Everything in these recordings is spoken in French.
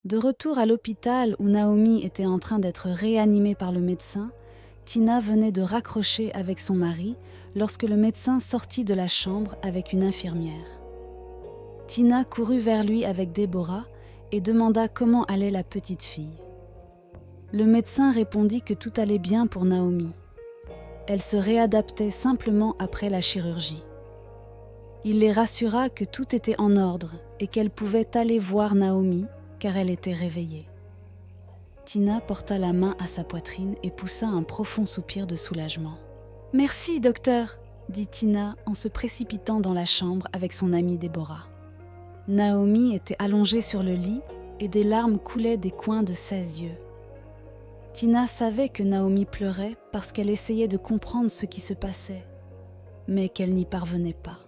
De retour à l'hôpital où Naomi était en train d'être réanimée par le médecin, Tina venait de raccrocher avec son mari lorsque le médecin sortit de la chambre avec une infirmière. Tina courut vers lui avec Déborah et demanda comment allait la petite fille. Le médecin répondit que tout allait bien pour Naomi. Elle se réadaptait simplement après la chirurgie. Il les rassura que tout était en ordre et qu'elle pouvait aller voir Naomi car elle était réveillée. Tina porta la main à sa poitrine et poussa un profond soupir de soulagement. « Merci, docteur !» dit Tina en se précipitant dans la chambre avec son amie Déborah. Naomi était allongée sur le lit et des larmes coulaient des coins de ses yeux. Tina savait que Naomi pleurait parce qu'elle essayait de comprendre ce qui se passait, mais qu'elle n'y parvenait pas.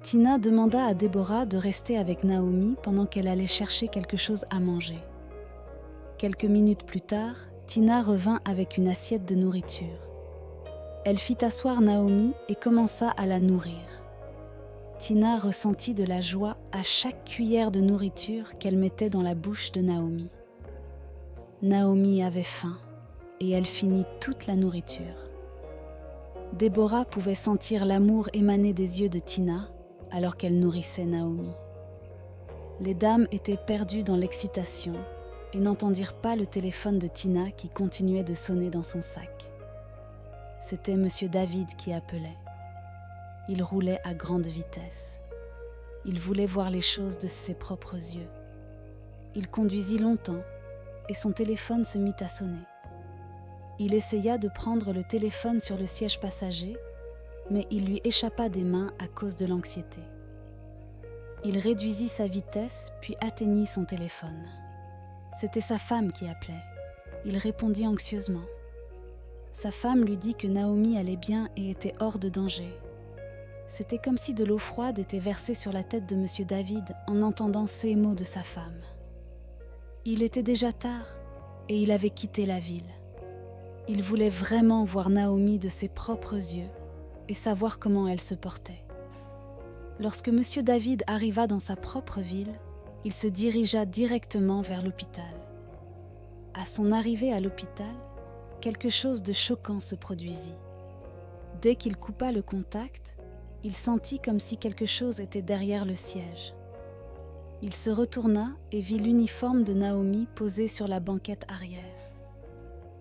Tina demanda à Déborah de rester avec Naomi pendant qu'elle allait chercher quelque chose à manger. Quelques minutes plus tard, Tina revint avec une assiette de nourriture. Elle fit asseoir Naomi et commença à la nourrir. Tina ressentit de la joie à chaque cuillère de nourriture qu'elle mettait dans la bouche de Naomi. Naomi avait faim et elle finit toute la nourriture. Déborah pouvait sentir l'amour émaner des yeux de Tina alors qu'elle nourrissait Naomi. Les dames étaient perdues dans l'excitation et n'entendirent pas le téléphone de Tina qui continuait de sonner dans son sac. C'était Monsieur David qui appelait. Il roulait à grande vitesse. Il voulait voir les choses de ses propres yeux. Il conduisit longtemps et son téléphone se mit à sonner. Il essaya de prendre le téléphone sur le siège passager, mais il lui échappa des mains à cause de l'anxiété. Il réduisit sa vitesse puis atteignit son téléphone. C'était sa femme qui appelait. Il répondit anxieusement. Sa femme lui dit que Naomi allait bien et était hors de danger. C'était comme si de l'eau froide était versée sur la tête de Monsieur David en entendant ces mots de sa femme. Il était déjà tard et il avait quitté la ville. Il voulait vraiment voir Naomi de ses propres yeux et savoir comment elle se portait. Lorsque Monsieur David arriva dans sa propre ville, il se dirigea directement vers l'hôpital. À son arrivée à l'hôpital, quelque chose de choquant se produisit. Dès qu'il coupa le contact, il sentit comme si quelque chose était derrière le siège. Il se retourna et vit l'uniforme de Naomi posé sur la banquette arrière.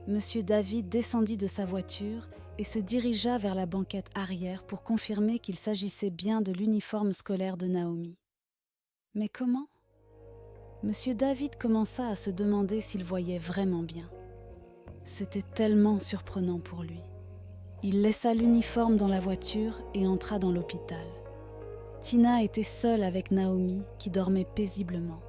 Monsieur David descendit de sa voiture et se dirigea vers la banquette arrière pour confirmer qu'il s'agissait bien de l'uniforme scolaire de Naomi. Mais comment ? Monsieur David commença à se demander s'il voyait vraiment bien. C'était tellement surprenant pour lui. Il laissa l'uniforme dans la voiture et entra dans l'hôpital. Tina était seule avec Naomi qui dormait paisiblement.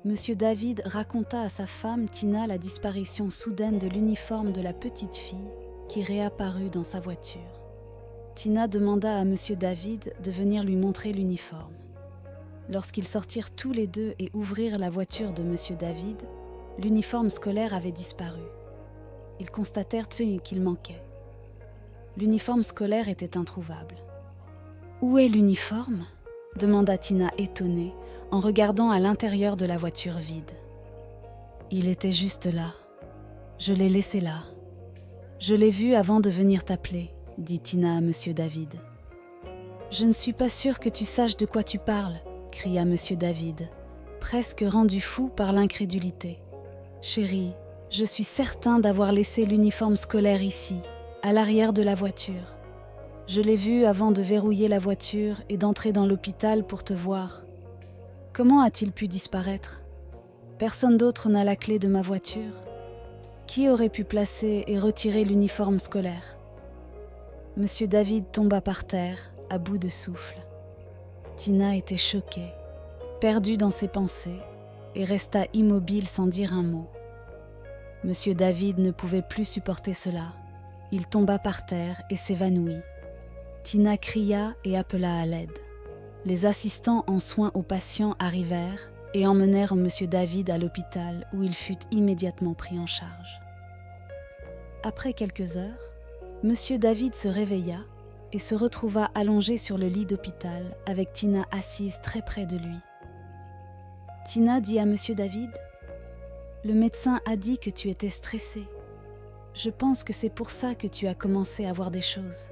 Monsieur David raconta à sa femme Tina la disparition soudaine de l'uniforme de la petite fille qui réapparut dans sa voiture. Tina demanda à Monsieur David de venir lui montrer l'uniforme. Lorsqu'ils sortirent tous les deux et ouvrirent la voiture de Monsieur David, l'uniforme scolaire avait disparu. Ils constatèrent qu'il manquait. L'uniforme scolaire était introuvable. « Où est l'uniforme ?» demanda Tina étonnée en regardant à l'intérieur de la voiture vide. « Il était juste là. Je l'ai laissé là. Je l'ai vu avant de venir t'appeler, » dit Tina à Monsieur David. « Je ne suis pas sûre que tu saches de quoi tu parles, » cria Monsieur David, presque rendu fou par l'incrédulité. « Chérie, je suis certain d'avoir laissé l'uniforme scolaire ici, à l'arrière de la voiture. Je l'ai vu avant de verrouiller la voiture et d'entrer dans l'hôpital pour te voir. Comment a-t-il pu disparaître ? Personne d'autre n'a la clé de ma voiture. Qui aurait pu placer et retirer l'uniforme scolaire ? » Monsieur David tomba par terre, à bout de souffle. Tina était choquée, perdue dans ses pensées, et resta immobile sans dire un mot. Monsieur David ne pouvait plus supporter cela. Il tomba par terre et s'évanouit. Tina cria et appela à l'aide. Les assistants en soins aux patients arrivèrent et emmenèrent Monsieur David à l'hôpital où il fut immédiatement pris en charge. Après quelques heures, Monsieur David se réveilla et se retrouva allongé sur le lit d'hôpital avec Tina assise très près de lui. Tina dit à Monsieur David, « Le médecin a dit que tu étais stressé. Je pense que c'est pour ça que tu as commencé à voir des choses.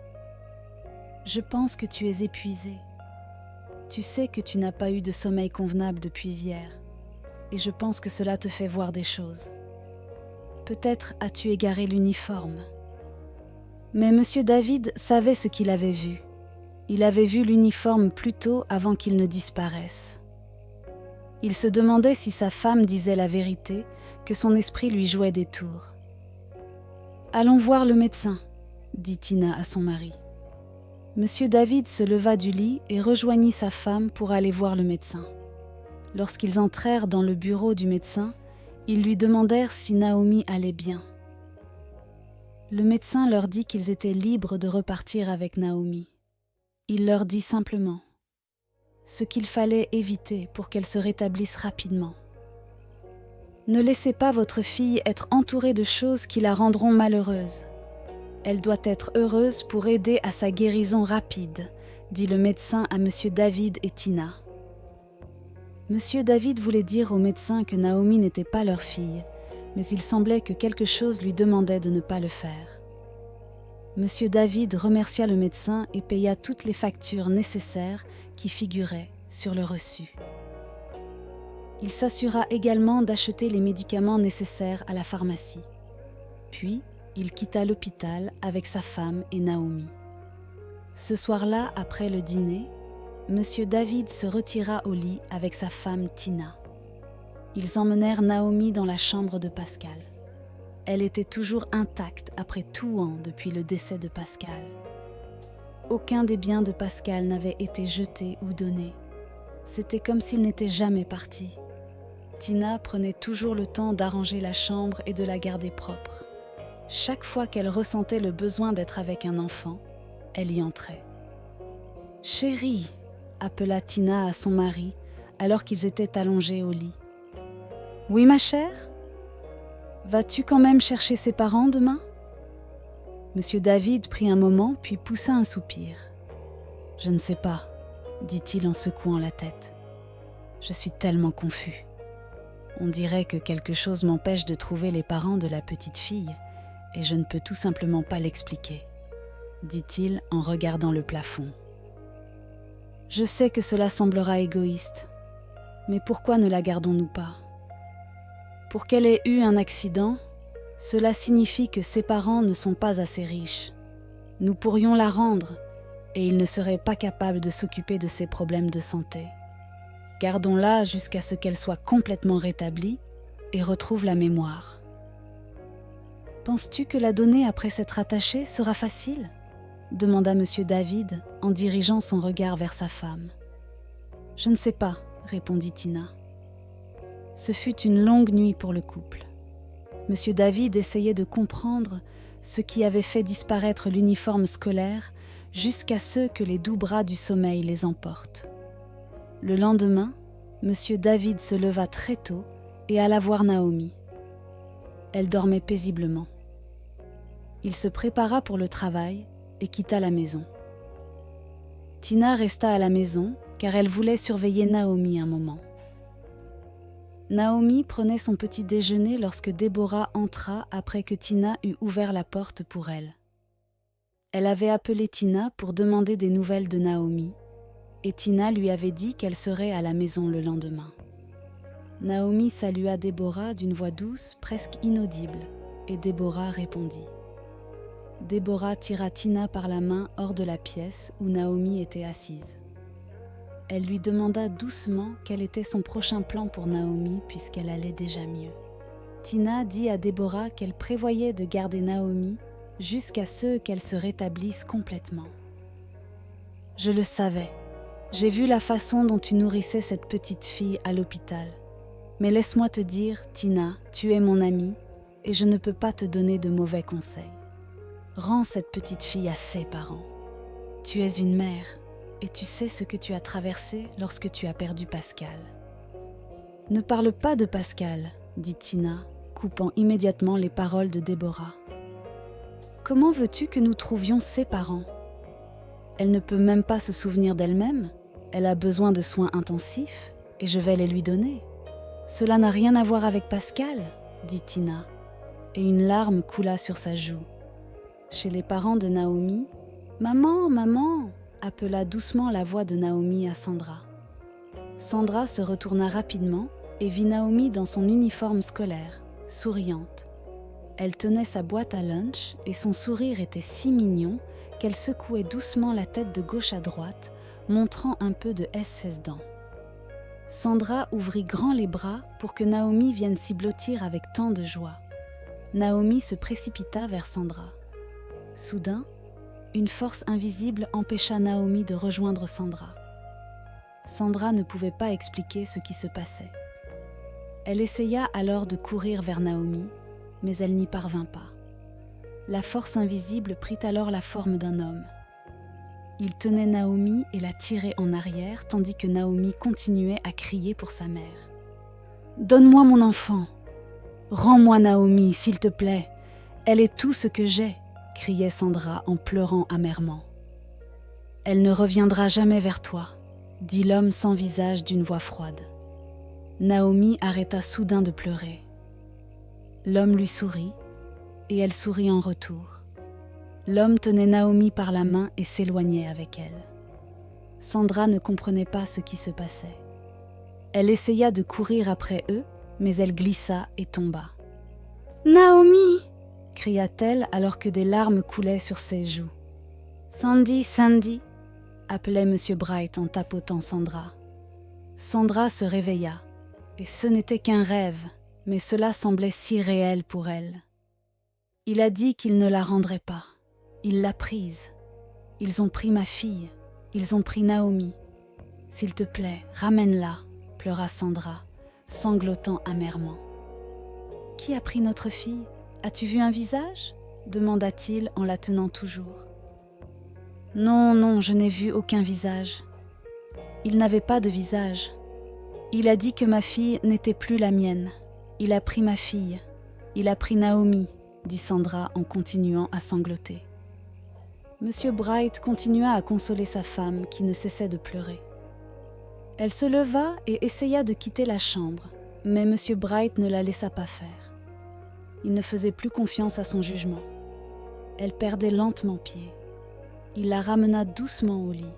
Je pense que tu es épuisé. Tu sais que tu n'as pas eu de sommeil convenable depuis hier, et je pense que cela te fait voir des choses. Peut-être as-tu égaré l'uniforme. » Mais Monsieur David savait ce qu'il avait vu. Il avait vu l'uniforme plus tôt avant qu'il ne disparaisse. Il se demandait si sa femme disait la vérité, que son esprit lui jouait des tours. « Allons voir le médecin, » dit Tina à son mari. Monsieur David se leva du lit et rejoignit sa femme pour aller voir le médecin. Lorsqu'ils entrèrent dans le bureau du médecin, ils lui demandèrent si Naomi allait bien. Le médecin leur dit qu'ils étaient libres de repartir avec Naomi. Il leur dit simplement ce qu'il fallait éviter pour qu'elle se rétablisse rapidement. Ne laissez pas votre fille être entourée de choses qui la rendront malheureuse. Elle doit être heureuse pour aider à sa guérison rapide, dit le médecin à Monsieur David et Tina. Monsieur David voulait dire au médecin que Naomi n'était pas leur fille, mais il semblait que quelque chose lui demandait de ne pas le faire. Monsieur David remercia le médecin et paya toutes les factures nécessaires qui figuraient sur le reçu. Il s'assura également d'acheter les médicaments nécessaires à la pharmacie. Puis, il quitta l'hôpital avec sa femme et Naomi. Ce soir-là, après le dîner, Monsieur David se retira au lit avec sa femme Tina. Ils emmenèrent Naomi dans la chambre de Pascal. Elle était toujours intacte après tout an depuis le décès de Pascal. Aucun des biens de Pascal n'avait été jeté ou donné. C'était comme s'il n'était jamais parti. Tina prenait toujours le temps d'arranger la chambre et de la garder propre. Chaque fois qu'elle ressentait le besoin d'être avec un enfant, elle y entrait. « Chérie !» appela Tina à son mari alors qu'ils étaient allongés au lit. « Oui, ma chère ? Vas-tu quand même chercher ses parents demain ?» Monsieur David prit un moment puis poussa un soupir. « Je ne sais pas, » dit-il en secouant la tête. « Je suis tellement confus. On dirait que quelque chose m'empêche de trouver les parents de la petite fille et je ne peux tout simplement pas l'expliquer, » dit-il en regardant le plafond. « Je sais que cela semblera égoïste, mais pourquoi ne la gardons-nous pas ? Pour qu'elle ait eu un accident, cela signifie que ses parents ne sont pas assez riches. Nous pourrions la rendre et il ne serait pas capable de s'occuper de ses problèmes de santé. Gardons-la jusqu'à ce qu'elle soit complètement rétablie et retrouve la mémoire. Penses-tu que la donner après s'être attachée sera facile ? Demanda Monsieur David en dirigeant son regard vers sa femme. Je ne sais pas, répondit Tina. Ce fut une longue nuit pour le couple. Monsieur David essayait de comprendre ce qui avait fait disparaître l'uniforme scolaire jusqu'à ce que les doux bras du sommeil les emportent. Le lendemain, Monsieur David se leva très tôt et alla voir Naomi. Elle dormait paisiblement. Il se prépara pour le travail et quitta la maison. Tina resta à la maison car elle voulait surveiller Naomi un moment. Naomi prenait son petit déjeuner lorsque Déborah entra après que Tina eut ouvert la porte pour elle. Elle avait appelé Tina pour demander des nouvelles de Naomi et Tina lui avait dit qu'elle serait à la maison le lendemain. Naomi salua Déborah d'une voix douce, presque inaudible, et Déborah répondit. Déborah tira Tina par la main hors de la pièce où Naomi était assise. Elle lui demanda doucement quel était son prochain plan pour Naomi puisqu'elle allait déjà mieux. Tina dit à Déborah qu'elle prévoyait de garder Naomi jusqu'à ce qu'elle se rétablisse complètement. « Je le savais. J'ai vu la façon dont tu nourrissais cette petite fille à l'hôpital. Mais laisse-moi te dire, Tina, tu es mon amie et je ne peux pas te donner de mauvais conseils. Rends cette petite fille à ses parents. Tu es une mère et tu sais ce que tu as traversé lorsque tu as perdu Pascal. » « Ne parle pas de Pascal, » dit Tina, coupant immédiatement les paroles de Déborah. « Comment veux-tu que nous trouvions ses parents ? Elle ne peut même pas se souvenir d'elle-même, elle a besoin de soins intensifs et je vais les lui donner. Cela n'a rien à voir avec Pascal, dit Tina, et une larme coula sur sa joue. Chez les parents de Naomi, « Maman, maman !» appela doucement la voix de Naomi à Sandra. Sandra se retourna rapidement et vit Naomi dans son uniforme scolaire, souriante. Elle tenait sa boîte à lunch et son sourire était si mignon qu'elle secouait doucement la tête de gauche à droite, montrant un peu de ses dents. Sandra ouvrit grand les bras pour que Naomi vienne s'y blottir avec tant de joie. Naomi se précipita vers Sandra. Soudain, une force invisible empêcha Naomi de rejoindre Sandra. Sandra ne pouvait pas expliquer ce qui se passait. Elle essaya alors de courir vers Naomi, mais elle n'y parvint pas. La force invisible prit alors la forme d'un homme. Il tenait Naomi et la tirait en arrière, tandis que Naomi continuait à crier pour sa mère. « Donne-moi mon enfant ! Rends-moi Naomi, s'il te plaît. Elle est tout ce que j'ai !» criait Sandra en pleurant amèrement. « Elle ne reviendra jamais vers toi », dit l'homme sans visage d'une voix froide. Naomi arrêta soudain de pleurer. L'homme lui sourit, et elle sourit en retour. L'homme tenait Naomi par la main et s'éloignait avec elle. Sandra ne comprenait pas ce qui se passait. Elle essaya de courir après eux, mais elle glissa et tomba. « Naomi !» cria-t-elle alors que des larmes coulaient sur ses joues. « Sandy, Sandy !» appelait M. Bright en tapotant Sandra. Sandra se réveilla, et ce n'était qu'un rêve, mais cela semblait si réel pour elle. Il a dit qu'il ne la rendrait pas. Il l'a prise. Ils ont pris ma fille. Ils ont pris Naomi. S'il te plaît, ramène-la, pleura Sandra, sanglotant amèrement. Qui a pris notre fille ? As-tu vu un visage ? Demanda-t-il en la tenant toujours. Non, non, je n'ai vu aucun visage. Il n'avait pas de visage. Il a dit que ma fille n'était plus la mienne. Il a pris ma fille. Il a pris Naomi, dit Sandra en continuant à sangloter. Monsieur Bright continua à consoler sa femme qui ne cessait de pleurer. Elle se leva et essaya de quitter la chambre, mais Monsieur Bright ne la laissa pas faire. Il ne faisait plus confiance à son jugement. Elle perdait lentement pied. Il la ramena doucement au lit.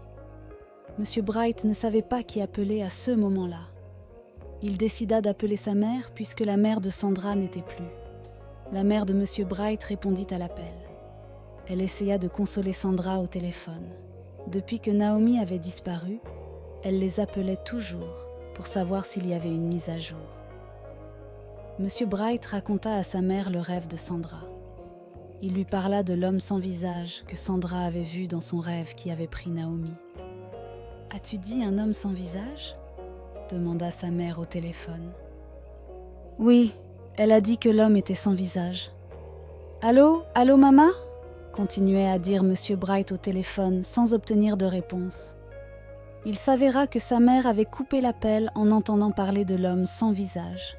Monsieur Bright ne savait pas qui appeler à ce moment-là. Il décida d'appeler sa mère puisque la mère de Sandra n'était plus. La mère de Monsieur Bright répondit à l'appel. Elle essaya de consoler Sandra au téléphone. Depuis que Naomi avait disparu, elle les appelait toujours pour savoir s'il y avait une mise à jour. Monsieur Bright raconta à sa mère le rêve de Sandra. Il lui parla de l'homme sans visage que Sandra avait vu dans son rêve qui avait pris Naomi. « As-tu dit un homme sans visage ?» demanda sa mère au téléphone. « Oui, elle a dit que l'homme était sans visage. »« Allô, allô maman ?» continuait à dire Monsieur Bright au téléphone sans obtenir de réponse. Il s'avéra que sa mère avait coupé l'appel en entendant parler de l'homme sans visage.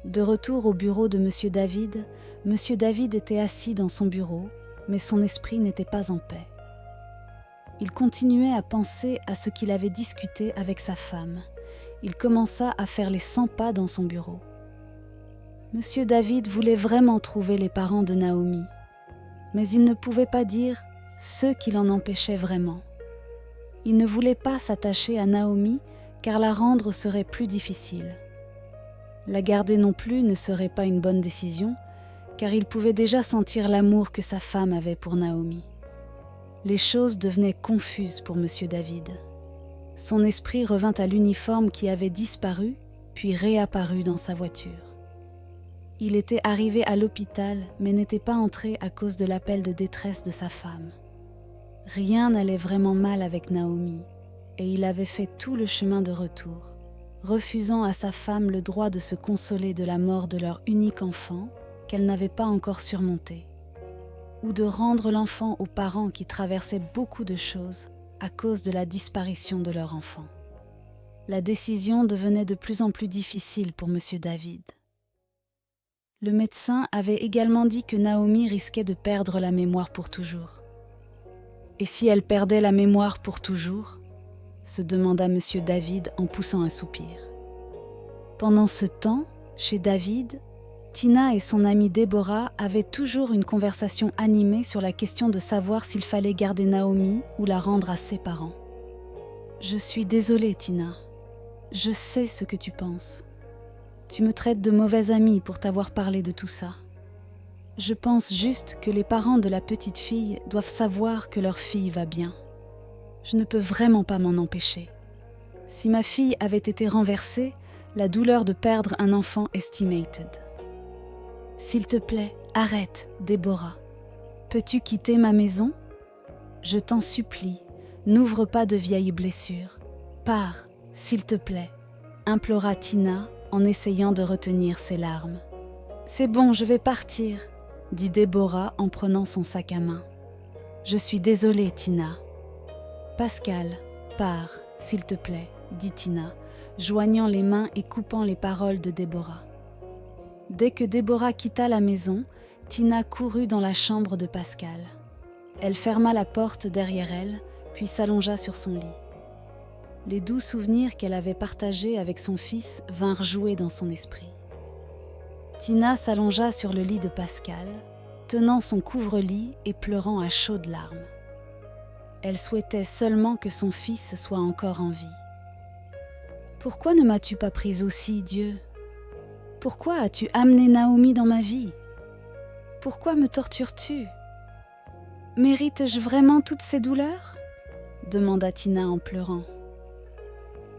De retour au bureau de Monsieur David était assis dans son bureau, mais son esprit n'était pas en paix. Il continuait à penser à ce qu'il avait discuté avec sa femme. Il commença à faire les 100 pas dans son bureau. Monsieur David voulait vraiment trouver les parents de Naomi, mais il ne pouvait pas dire ce qui l'en empêchait vraiment. Il ne voulait pas s'attacher à Naomi car la rendre serait plus difficile. La garder non plus ne serait pas une bonne décision, car il pouvait déjà sentir l'amour que sa femme avait pour Naomi. Les choses devenaient confuses pour Monsieur David. Son esprit revint à l'uniforme qui avait disparu, puis réapparu dans sa voiture. Il était arrivé à l'hôpital, mais n'était pas entré à cause de l'appel de détresse de sa femme. Rien n'allait vraiment mal avec Naomi, et il avait fait tout le chemin de retour, refusant à sa femme le droit de se consoler de la mort de leur unique enfant qu'elle n'avait pas encore surmonté, ou de rendre l'enfant aux parents qui traversaient beaucoup de choses à cause de la disparition de leur enfant. La décision devenait de plus en plus difficile pour Monsieur David. Le médecin avait également dit que Naomi risquait de perdre la mémoire pour toujours. Et si elle perdait la mémoire pour toujours ? Se demanda Monsieur David en poussant un soupir. Pendant ce temps, chez David, Tina et son amie Déborah avaient toujours une conversation animée sur la question de savoir s'il fallait garder Naomi ou la rendre à ses parents. « Je suis désolée, Tina. Je sais ce que tu penses. Tu me traites de mauvaise amie pour t'avoir parlé de tout ça. Je pense juste que les parents de la petite fille doivent savoir que leur fille va bien. Je ne peux vraiment pas m'en empêcher. Si ma fille avait été renversée, la douleur de perdre un enfant estimated. S'il te plaît, arrête, Déborah. Peux-tu quitter ma maison? Je t'en supplie, n'ouvre pas de vieilles blessures. Pars, s'il te plaît, implora Tina en essayant de retenir ses larmes. C'est bon, je vais partir, dit Déborah en prenant son sac à main. Je suis désolée, Tina. Pascal, pars, s'il te plaît, dit Tina, joignant les mains et coupant les paroles de Déborah. Dès que Déborah quitta la maison, Tina courut dans la chambre de Pascal. Elle ferma la porte derrière elle, puis s'allongea sur son lit. Les doux souvenirs qu'elle avait partagés avec son fils vinrent jouer dans son esprit. Tina s'allongea sur le lit de Pascal, tenant son couvre-lit et pleurant à chaudes larmes. Elle souhaitait seulement que son fils soit encore en vie. « Pourquoi ne m'as-tu pas prise aussi, Dieu ? Pourquoi as-tu amené Naomi dans ma vie ? Pourquoi me tortures-tu ? Mérite-je vraiment toutes ces douleurs ? Demanda Tina en pleurant.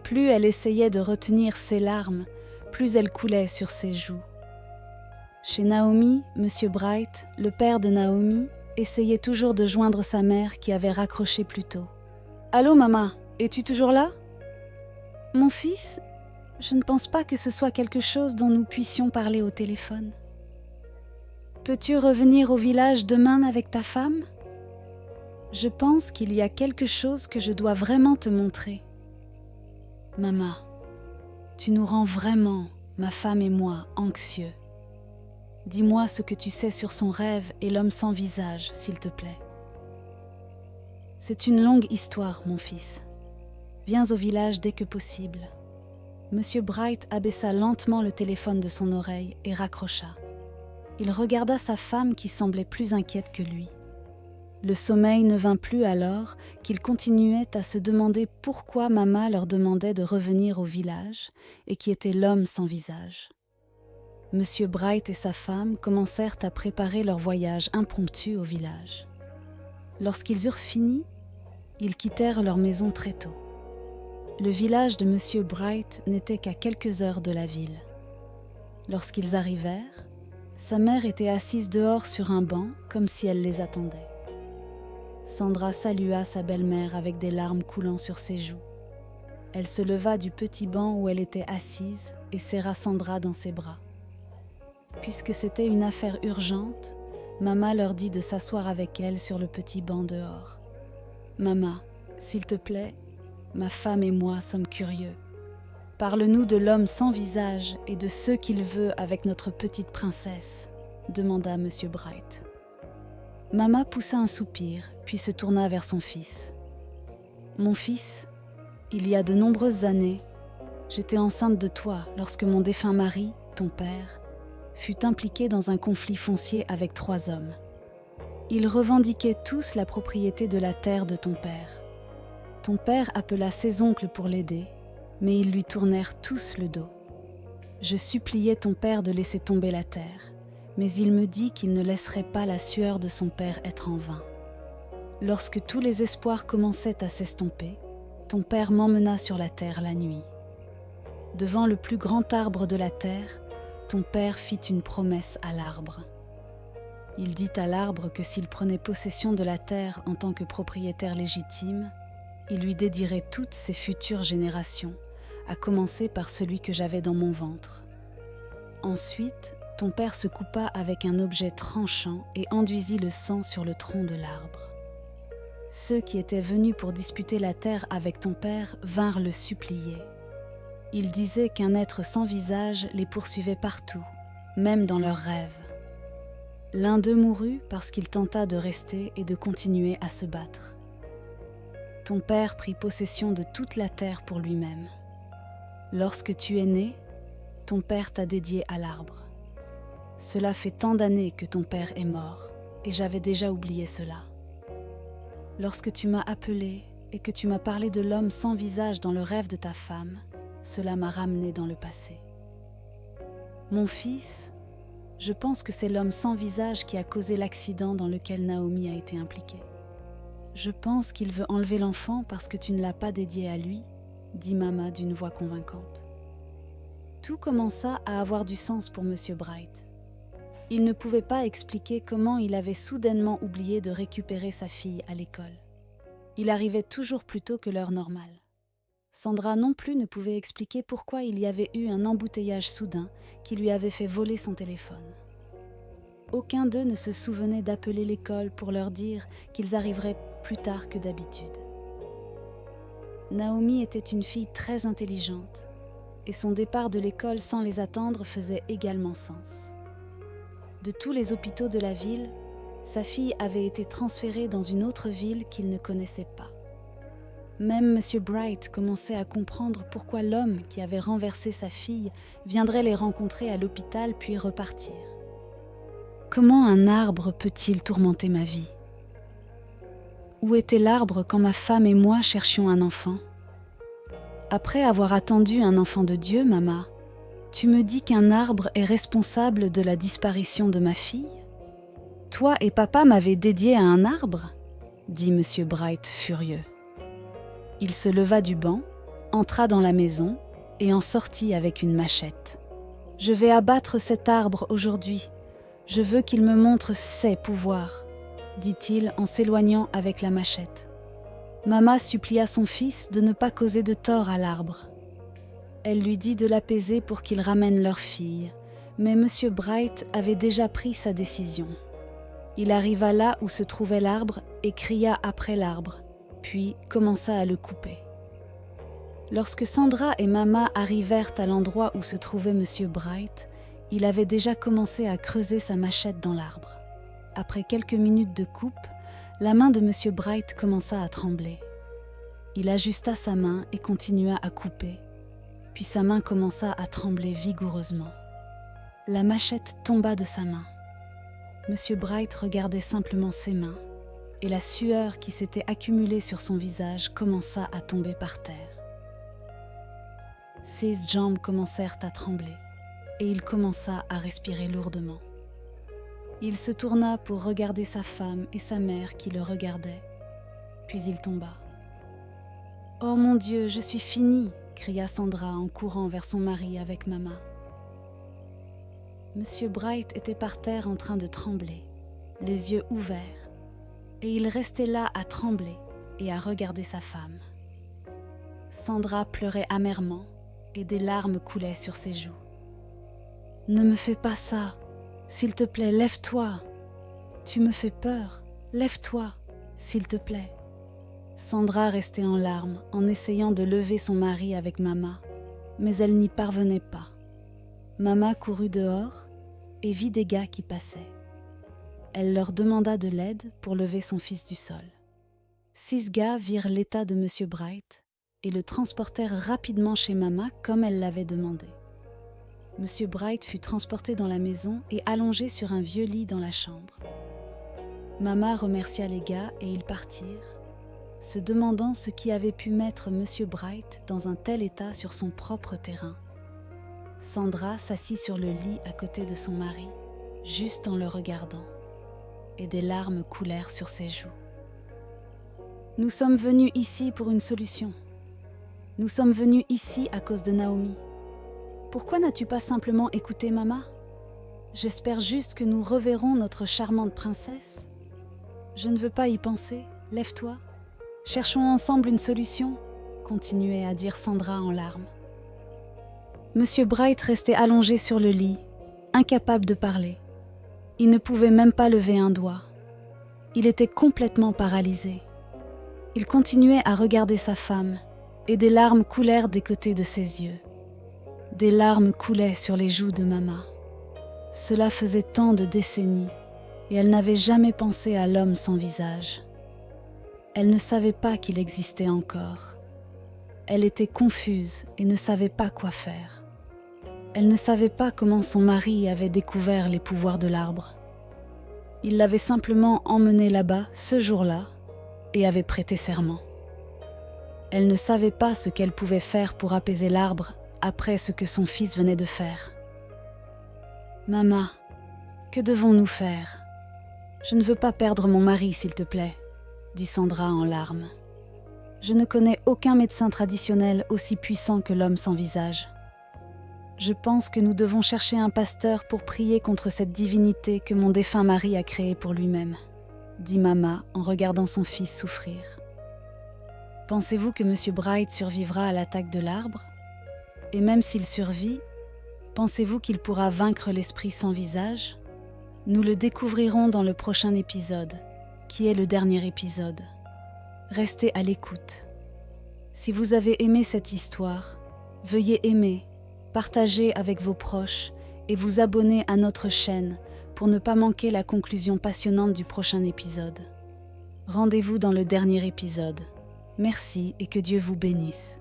Plus elle essayait de retenir ses larmes, plus elles coulaient sur ses joues. Chez Naomi, M. Bright, le père de Naomi, essayait toujours de joindre sa mère qui avait raccroché plus tôt. « Allô, maman, es-tu toujours là ? » « Mon fils, je ne pense pas que ce soit quelque chose dont nous puissions parler au téléphone. Peux-tu revenir au village demain avec ta femme ? Je pense qu'il y a quelque chose que je dois vraiment te montrer. Maman, tu nous rends vraiment, ma femme et moi, anxieux. Dis-moi ce que tu sais sur son rêve et l'homme sans visage, s'il te plaît. C'est une longue histoire, mon fils. Viens au village dès que possible. Monsieur Bright abaissa lentement le téléphone de son oreille et raccrocha. Il regarda sa femme qui semblait plus inquiète que lui. Le sommeil ne vint plus alors qu'il continuait à se demander pourquoi maman leur demandait de revenir au village et qui était l'homme sans visage. Monsieur Bright et sa femme commencèrent à préparer leur voyage impromptu au village. Lorsqu'ils eurent fini, ils quittèrent leur maison très tôt. Le village de Monsieur Bright n'était qu'à quelques heures de la ville. Lorsqu'ils arrivèrent, sa mère était assise dehors sur un banc comme si elle les attendait. Sandra salua sa belle-mère avec des larmes coulant sur ses joues. Elle se leva du petit banc où elle était assise et serra Sandra dans ses bras. Puisque c'était une affaire urgente, maman leur dit de s'asseoir avec elle sur le petit banc dehors. « Maman, s'il te plaît, ma femme et moi sommes curieux. Parle-nous de l'homme sans visage et de ce qu'il veut avec notre petite princesse, demanda M. Bright. Maman poussa un soupir, puis se tourna vers son fils. Mon fils, il y a de nombreuses années, j'étais enceinte de toi lorsque mon défunt mari, ton père, fut impliqué dans un conflit foncier avec 3 hommes. Ils revendiquaient tous la propriété de la terre de ton père. Ton père appela ses oncles pour l'aider, mais ils lui tournèrent tous le dos. Je suppliai ton père de laisser tomber la terre, mais il me dit qu'il ne laisserait pas la sueur de son père être en vain. Lorsque tous les espoirs commençaient à s'estomper, ton père m'emmena sur la terre la nuit. Devant le plus grand arbre de la terre, ton père fit une promesse à l'arbre. Il dit à l'arbre que s'il prenait possession de la terre en tant que propriétaire légitime, il lui dédierait toutes ses futures générations, à commencer par celui que j'avais dans mon ventre. Ensuite, ton père se coupa avec un objet tranchant et enduisit le sang sur le tronc de l'arbre. Ceux qui étaient venus pour disputer la terre avec ton père vinrent le supplier. Ils disaient qu'un être sans visage les poursuivait partout, même dans leurs rêves. L'un d'eux mourut parce qu'il tenta de rester et de continuer à se battre. Ton père prit possession de toute la terre pour lui-même. Lorsque tu es né, ton père t'a dédié à l'arbre. Cela fait tant d'années que ton père est mort, et j'avais déjà oublié cela. Lorsque tu m'as appelé et que tu m'as parlé de l'homme sans visage dans le rêve de ta femme, cela m'a ramené dans le passé. Mon fils, je pense que c'est l'homme sans visage qui a causé l'accident dans lequel Naomi a été impliquée. Je pense qu'il veut enlever l'enfant parce que tu ne l'as pas dédié à lui, dit Mama d'une voix convaincante. Tout commença à avoir du sens pour M. Bright. Il ne pouvait pas expliquer comment il avait soudainement oublié de récupérer sa fille à l'école. Il arrivait toujours plus tôt que l'heure normale. Sandra non plus ne pouvait expliquer pourquoi il y avait eu un embouteillage soudain qui lui avait fait voler son téléphone. Aucun d'eux ne se souvenait d'appeler l'école pour leur dire qu'ils arriveraient plus tard que d'habitude. Naomi était une fille très intelligente et son départ de l'école sans les attendre faisait également sens. De tous les hôpitaux de la ville, sa fille avait été transférée dans une autre ville qu'il ne connaissait pas. Même M. Bright commençait à comprendre pourquoi l'homme qui avait renversé sa fille viendrait les rencontrer à l'hôpital puis repartir. Comment un arbre peut-il tourmenter ma vie? Où était l'arbre quand ma femme et moi cherchions un enfant? Après avoir attendu un enfant de Dieu, Mama, tu me dis qu'un arbre est responsable de la disparition de ma fille? Toi et papa m'avez dédié à un arbre? Dit M. Bright furieux. Il se leva du banc, entra dans la maison et en sortit avec une machette. « Je vais abattre cet arbre aujourd'hui. Je veux qu'il me montre ses pouvoirs, » dit-il en s'éloignant avec la machette. Mama supplia son fils de ne pas causer de tort à l'arbre. Elle lui dit de l'apaiser pour qu'il ramène leur fille, mais M. Bright avait déjà pris sa décision. Il arriva là où se trouvait l'arbre et cria après l'arbre, puis commença à le couper. Lorsque Sandra et Mama arrivèrent à l'endroit où se trouvait M. Bright, il avait déjà commencé à creuser sa machette dans l'arbre. Après quelques minutes de coupe, la main de M. Bright commença à trembler. Il ajusta sa main et continua à couper, puis sa main commença à trembler vigoureusement. La machette tomba de sa main. M. Bright regardait simplement ses mains, et la sueur qui s'était accumulée sur son visage commença à tomber par terre. Ses jambes commencèrent à trembler, et il commença à respirer lourdement. Il se tourna pour regarder sa femme et sa mère qui le regardaient, puis il tomba. « Oh mon Dieu, je suis finie !» cria Sandra en courant vers son mari avec Mama. M. Bright était par terre en train de trembler, les yeux ouverts, et il restait là à trembler et à regarder sa femme. Sandra pleurait amèrement et des larmes coulaient sur ses joues. « Ne me fais pas ça, s'il te plaît, lève-toi. Tu me fais peur, lève-toi, s'il te plaît. » Sandra restait en larmes en essayant de lever son mari avec Mama, mais elle n'y parvenait pas. Mama courut dehors et vit des gars qui passaient. Elle leur demanda de l'aide pour lever son fils du sol. 6 gars virent l'état de M. Bright et le transportèrent rapidement chez Mama comme elle l'avait demandé. M. Bright fut transporté dans la maison et allongé sur un vieux lit dans la chambre. Mama remercia les gars et ils partirent, se demandant ce qui avait pu mettre M. Bright dans un tel état sur son propre terrain. Sandra s'assit sur le lit à côté de son mari, juste en le regardant, et des larmes coulèrent sur ses joues. « Nous sommes venus ici pour une solution. Nous sommes venus ici à cause de Naomi. Pourquoi n'as-tu pas simplement écouté Mama? J'espère juste que nous reverrons notre charmante princesse. Je ne veux pas y penser, lève-toi. Cherchons ensemble une solution, » continuait à dire Sandra en larmes. M. Bright restait allongé sur le lit, incapable de parler. Il ne pouvait même pas lever un doigt. Il était complètement paralysé. Il continuait à regarder sa femme, et des larmes coulèrent des côtés de ses yeux. Des larmes coulaient sur les joues de Mama. Cela faisait tant de décennies, et elle n'avait jamais pensé à l'homme sans visage. Elle ne savait pas qu'il existait encore. Elle était confuse et ne savait pas quoi faire. Elle ne savait pas comment son mari avait découvert les pouvoirs de l'arbre. Il l'avait simplement emmenée là-bas ce jour-là et avait prêté serment. Elle ne savait pas ce qu'elle pouvait faire pour apaiser l'arbre après ce que son fils venait de faire. « Maman, que devons-nous faire ? Je ne veux pas perdre mon mari, s'il te plaît, » dit Sandra en larmes. « Je ne connais aucun médecin traditionnel aussi puissant que l'homme sans visage. Je pense que nous devons chercher un pasteur pour prier contre cette divinité que mon défunt mari a créée pour lui-même, » dit Mama en regardant son fils souffrir. « Pensez-vous que M. Bright survivra à l'attaque de l'arbre ? Et même s'il survit, pensez-vous qu'il pourra vaincre l'esprit sans visage ? Nous le découvrirons dans le prochain épisode, qui est le dernier épisode. Restez à l'écoute. Si vous avez aimé cette histoire, veuillez aimer, partager avec vos proches et vous abonner à notre chaîne pour ne pas manquer la conclusion passionnante du prochain épisode. Rendez-vous dans le dernier épisode. Merci et que Dieu vous bénisse.